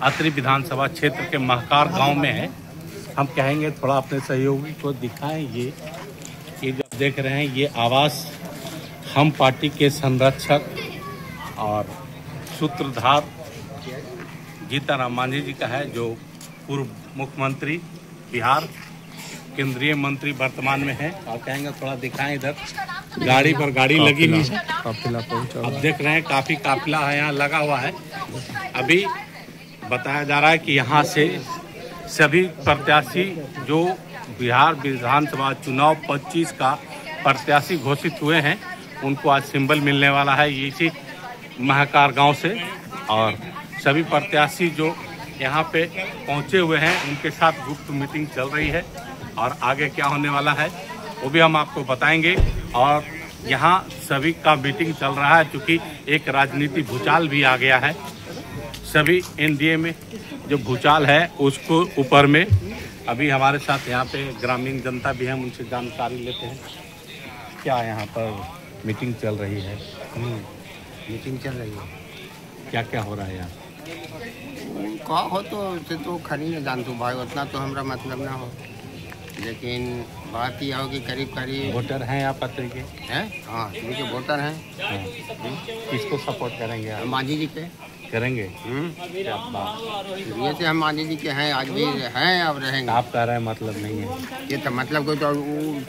अतरी विधानसभा क्षेत्र के महकार गांव में है। हम कहेंगे थोड़ा अपने सहयोगी को दिखाएं। ये जो देख रहे हैं ये आवास हम पार्टी के संरक्षक और सूत्रधार जीतनराम मांझी जी का है, जो पूर्व मुख्यमंत्री बिहार, केंद्रीय मंत्री वर्तमान में है। आप कहेंगे थोड़ा दिखाएं, इधर गाड़ी पर गाड़ी लगी हुई है, काफिला पहुंचा। आप देख रहे हैं काफी काफिला है यहाँ लगा हुआ है। अभी बताया जा रहा है कि यहाँ से सभी प्रत्याशी जो बिहार विधानसभा चुनाव 25 का प्रत्याशी घोषित हुए हैं उनको आज सिंबल मिलने वाला है इसी महकार गांव से। और सभी प्रत्याशी जो यहाँ पे पहुँचे हुए हैं उनके साथ गुप्त मीटिंग चल रही है और आगे क्या होने वाला है वो भी हम आपको बताएंगे। और यहाँ सभी का मीटिंग चल रहा है क्योंकि एक राजनीतिक भूचाल भी आ गया है। सभी एनडीए में जो भूचाल है उसको ऊपर में अभी हमारे साथ यहाँ पे ग्रामीण जनता भी है, उनसे जानकारी लेते हैं। क्या यहाँ पर मीटिंग चल रही है? मीटिंग चल रही है। क्या क्या हो रहा है यहाँ? का हो तो खरी न जानतू भाई, उतना तो हमारा मतलब ना हो, लेकिन बात ही आओ कि करीब वोटर हैं आप पत्र के हैं? हाँ, के वोटर हैं। किसको सपोर्ट करेंगे आप? मांझी जी के करेंगे। क्या बात? ये से हम मांझी जी के हैं, आज भी हैं, अब रहेंगे। आप कह रहे हैं मतलब नहीं है ये तो मतलब कोई तो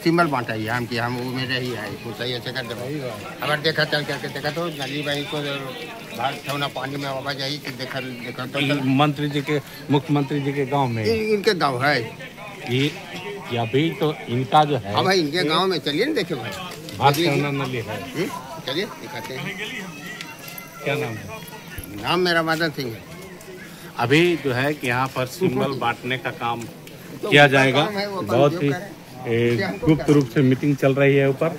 सिंबल बांटा ही है हम कि हम वो में रही है, तो सही ऐसे कर दे। अगर देखा चल करके देखा तो नली भाई को बाहर ठेवना पानी में आवाज आई कि देखा तो मंत्री जी के, मुख्यमंत्री जी के गाँव में, इनके गाँव है ये अभी तो इनका जो है। हाँ भाई, इनके गांव में चलिए ना, देखे भाई बात करना नली है। चलिए दिखाते हैं। क्या नाम है? नाम मेरा मदन सिंह है। अभी जो है कि यहाँ पर सिंबल बांटने का काम किया जाएगा। बहुत ही गुप्त रूप से मीटिंग चल रही है ऊपर,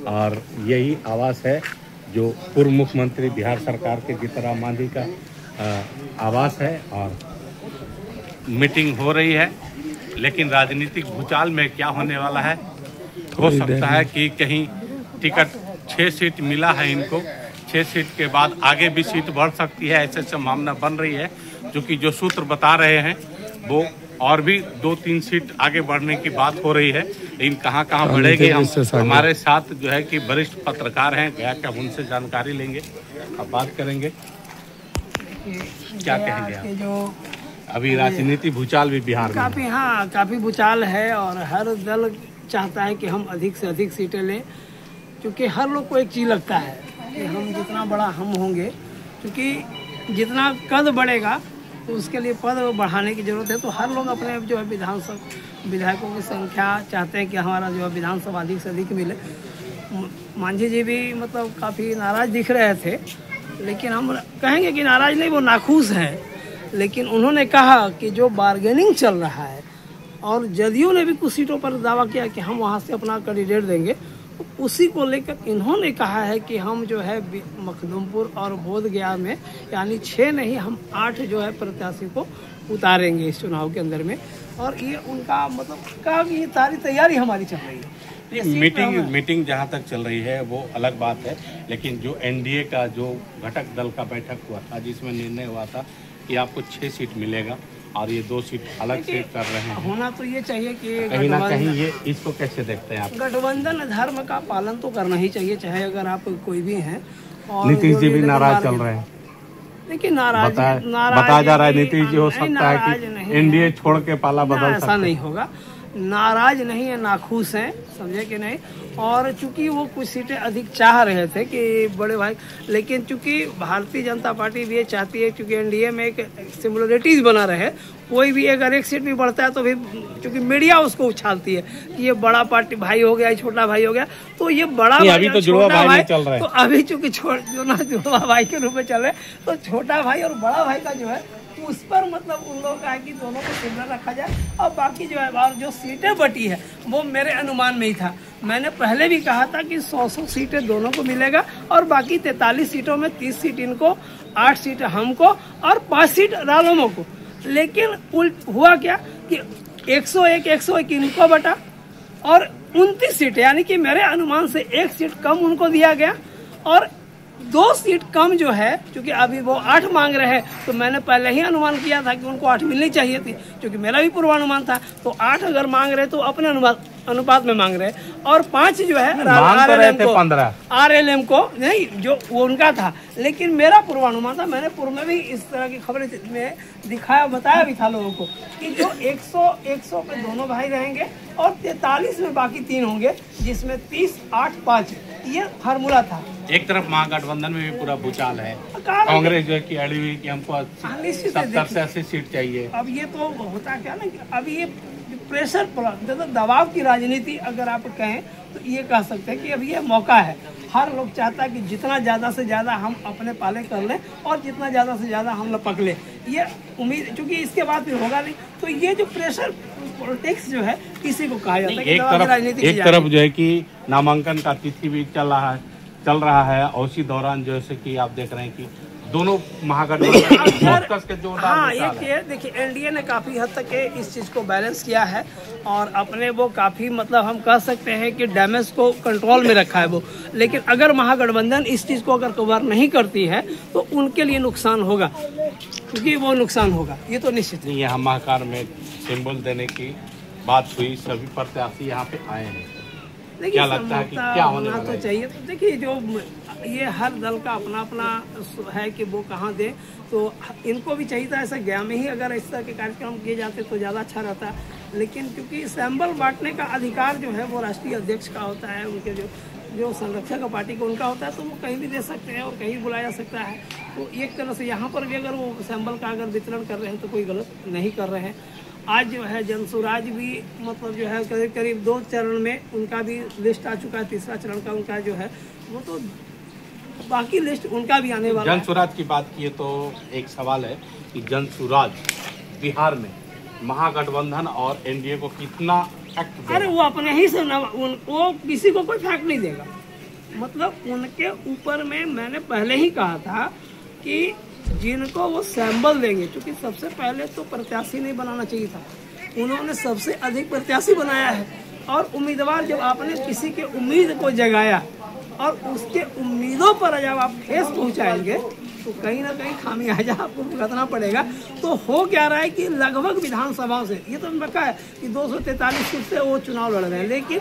और यही आवास है जो पूर्व मुख्यमंत्री बिहार सरकार के जीतनराम मांझी का आवास है। और मीटिंग हो रही है, लेकिन राजनीतिक भूचाल में क्या होने वाला है, हो सकता है कि कहीं टिकट 6 सीट मिला है इनको, 6 सीट के बाद आगे भी सीट बढ़ सकती है, ऐसे संभावना बन रही है। क्योंकि जो सूत्र बता रहे हैं वो और भी 2-3 सीट आगे बढ़ने की बात हो रही है, लेकिन कहाँ बढ़ेगी हमारे साथ जो है कि वरिष्ठ पत्रकार हैं गया क्या, उनसे जानकारी लेंगे, अब बात करेंगे। क्या कहेंगे आप? जो अभी राजनीति भूचाल भी बिहार में काफी भूचाल है और हर दल चाहता है कि हम अधिक से अधिक सीटें लें, क्योंकि हर लोग को एक चीज लगता है कि हम जितना बड़ा हम होंगे, क्योंकि जितना कद बढ़ेगा तो उसके लिए पद बढ़ाने की जरूरत है। तो हर लोग अपने जो है विधानसभा विधायकों की संख्या चाहते हैं कि हमारा जो है विधानसभा अधिक से अधिक मिले। मांझी जी भी मतलब काफ़ी नाराज दिख रहे थे, लेकिन हम कहेंगे कि नाराज नहीं, वो नाखुश हैं। लेकिन उन्होंने कहा कि जो बार्गेनिंग चल रहा है, और जदयू ने भी कुछ सीटों पर दावा किया कि हम वहाँ से अपना कैंडिडेट देंगे, तो उसी को लेकर इन्होंने कहा है कि हम जो है मखदूमपुर और बोधगया में यानी 6 नहीं, हम 8 जो है प्रत्याशी को उतारेंगे इस चुनाव के अंदर में। और ये उनका मतलब कहा कि ये सारी तैयारी हमारी चल रही है। मीटिंग जहाँ तक चल रही है वो अलग बात है, लेकिन जो एनडीए का जो घटक दल का बैठक हुआ था जिसमें निर्णय हुआ था कि आपको 6 सीट मिलेगा और ये 2 सीट अलग से कर रहे हैं। होना तो ये चाहिए कि कहीं ना कहीं ये इसको कैसे देखते हैं आप? गठबंधन धर्म का पालन तो करना ही चाहिए, चाहे अगर आप कोई भी हैं। और नीतीश जी भी नाराज चल रहे हैं। देखिए नाराज बताया जा रहा है नीतीश जी हो सकता है कि एनडीए छोड़ के पाला बदल सकते। ऐसा नहीं होगा, नाराज नहीं है, नाखुश हैं, समझे कि नहीं। और चूंकि वो कुछ सीटें अधिक चाह रहे थे कि बड़े भाई, लेकिन चूंकि भारतीय जनता पार्टी भी ये चाहती है क्योंकि एनडीए में एक सिमिलरिटीज बना रहे, कोई भी अगर एक सीट भी बढ़ता है तो भी चूंकि मीडिया उसको उछालती है कि ये बड़ा पार्टी भाई हो गया, छोटा भाई हो गया, तो ये बड़ा भाई अभी तो जुड़वा भाई चल रहा है, तो अभी चूंकि जुड़वा भाई के रूप में चल रहे, तो छोटा भाई और बड़ा भाई का जो है उस पर मतलब उन लोगों का है कि दोनों को सिमिलर रखा जाए। और बाकी जो है और जो सीटें बटी है वो मेरे अनुमान में ही था। मैंने पहले भी कहा था कि 100 सीटें दोनों को मिलेगा और बाकी 43 सीटों में 30 सीट इनको, 8 सीट हमको और 5 सीट रालोमो को। लेकिन हुआ क्या कि 101 इनको बटा और 29 सीट, यानी कि मेरे अनुमान से 1 सीट कम उनको दिया गया। और 2 सीट कम जो है, क्योंकि अभी वो 8 मांग रहे हैं, तो मैंने पहले ही अनुमान किया था कि उनको 8 मिलनी चाहिए थी, क्योंकि मेरा भी पूर्वानुमान था। तो 8 अगर मांग रहे तो अपने अनुपात में मांग रहे, और 5 जो है RLM को नहीं, जो वो उनका था। लेकिन मेरा पूर्वानुमान था, मैंने पूर्व में भी इस तरह की खबरें में दिखाया, बताया भी था लोगों को कि जो 100 पे दोनों भाई रहेंगे और 43 में बाकी 3 होंगे, जिसमें 30, 8, 5 ये फार्मूला था। एक तरफ महागठबंधन में भी पूरा भूचाल है, कांग्रेस जो है कि अड़ी हुई कि हमको 70 से 80 सीट चाहिए। अब ये तो होता क्या ना कि अभी ये प्रेशर, दबाव की राजनीति अगर आप कहें तो ये कह सकते हैं कि अभी ये मौका है। हर लोग चाहता है कि जितना ज़्यादा से ज़्यादा हम अपने पाले कर लें और जितना ज़्यादा से ज़्यादा हम लपक लें, ये उम्मीद, क्योंकि इसके बाद फिर होगा नहीं। तो ये जो प्रेशर पॉलिटिक्स जो है, इसी को कहा जाता है कि दबाव की राजनीति। एक तरफ जो है कि नामांकन का तिथि भी चल रहा है और उसी दौरान जैसे कि आप देख रहे हैं कि दोनों महागठबंधन हाँ, ये देखिए एनडीए ने काफी हद तक इस चीज को बैलेंस किया है और अपने वो काफी, मतलब हम कह सकते हैं कि डैमेज को कंट्रोल में रखा है वो। लेकिन अगर महागठबंधन इस चीज को अगर कवर नहीं करती है तो उनके लिए नुकसान होगा, क्योंकि वो नुकसान होगा, ये तो निश्चित नहीं। यहाँ महाकार में सिंबल देने की बात हुई, सभी प्रत्याशी यहाँ पे आए हैं। क्या लगता है कि क्या होना तो चाहिए? तो देखिए, जो ये हर दल का अपना अपना है कि वो कहाँ दे, तो इनको भी चाहिए था ऐसा गया में ही अगर इस तरह के कार्यक्रम किए जाते तो ज़्यादा अच्छा रहता। लेकिन क्योंकि सैंबल बांटने का अधिकार जो है वो राष्ट्रीय अध्यक्ष का होता है, उनके जो संरक्षक पार्टी का उनका होता है, तो वो कहीं भी दे सकते हैं और कहीं बुलाया जा सकता है। तो एक तरह से यहाँ पर भी अगर वो सैंबल का अगर वितरण कर रहे हैं तो कोई गलत नहीं कर रहे हैं। आज जो है जनसुराज भी, मतलब जो है करीब 2 चरण में उनका भी लिस्ट आ चुका है, तीसरा चरण का उनका जो है वो, तो बाकी लिस्ट उनका भी आने वाला है। जनसुराज की बात की तो एक सवाल है कि जनसुराज बिहार में महागठबंधन और एनडीए को कितना फैक्ट देगा? अरे वो अपने ही से वो किसी को कोई फैक्ट नहीं देगा। मतलब उनके ऊपर में मैंने पहले ही कहा था कि जिनको वो सैंबल देंगे, क्योंकि सबसे पहले तो प्रत्याशी नहीं बनाना चाहिए था, उन्होंने सबसे अधिक प्रत्याशी बनाया है। और उम्मीदवार, जब आपने किसी के उम्मीद को जगाया और उसके उम्मीदों पर जब आप ठेस पहुंचाएंगे तो कहीं ना कहीं खामियाजा आपको भुगतना पड़ेगा। तो हो क्या रहा है कि लगभग विधानसभाओं से, ये तो पता है कि 243 सीट से वो चुनाव लड़ रहे हैं, लेकिन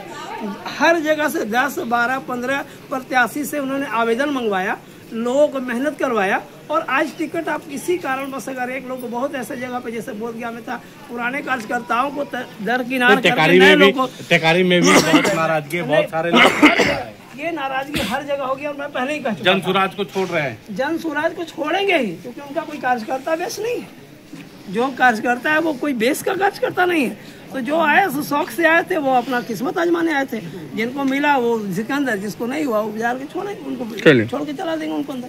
हर जगह से 10, 12, 15 प्रत्याशी से उन्होंने आवेदन मंगवाया, लोगों को मेहनत करवाया, और आज टिकट आप किसी कारणवश अगर एक लोग को बहुत ऐसे जगह पे, जैसे बोधगया में था, पुराने कार्यकर्ताओं को दरकिनार करके नए लोगों को, टेकारी में भी बहुत नाराजगी, बहुत सारे लोग, ये नाराजगी हर जगह होगी। और मैं पहले ही कह चुका, जनसुराज को छोड़ रहे हैं, जनसुराज को छोड़ेंगे ही, क्योंकि उनका कोई कार्यकर्ता बेस नहीं है। जो कार्यकर्ता है वो कोई बेस का कार्यकर्ता नहीं है। तो जो आए सो शौक से आए थे, वो अपना किस्मत आजमाने आए थे। जिनको मिला वो सिकंदर, जिसको नहीं हुआ वो बाजार के छोड़े, उनको छोड़ के चला देंगे उनको अंदर।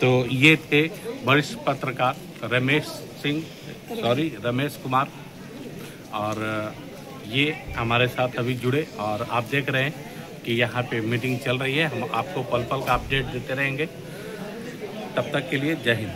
तो ये थे वरिष्ठ पत्रकार रमेश कुमार, और ये हमारे साथ अभी जुड़े, और आप देख रहे हैं कि यहाँ पे मीटिंग चल रही है। हम आपको पल पल का अपडेट देते रहेंगे। तब तक के लिए जय हिंद।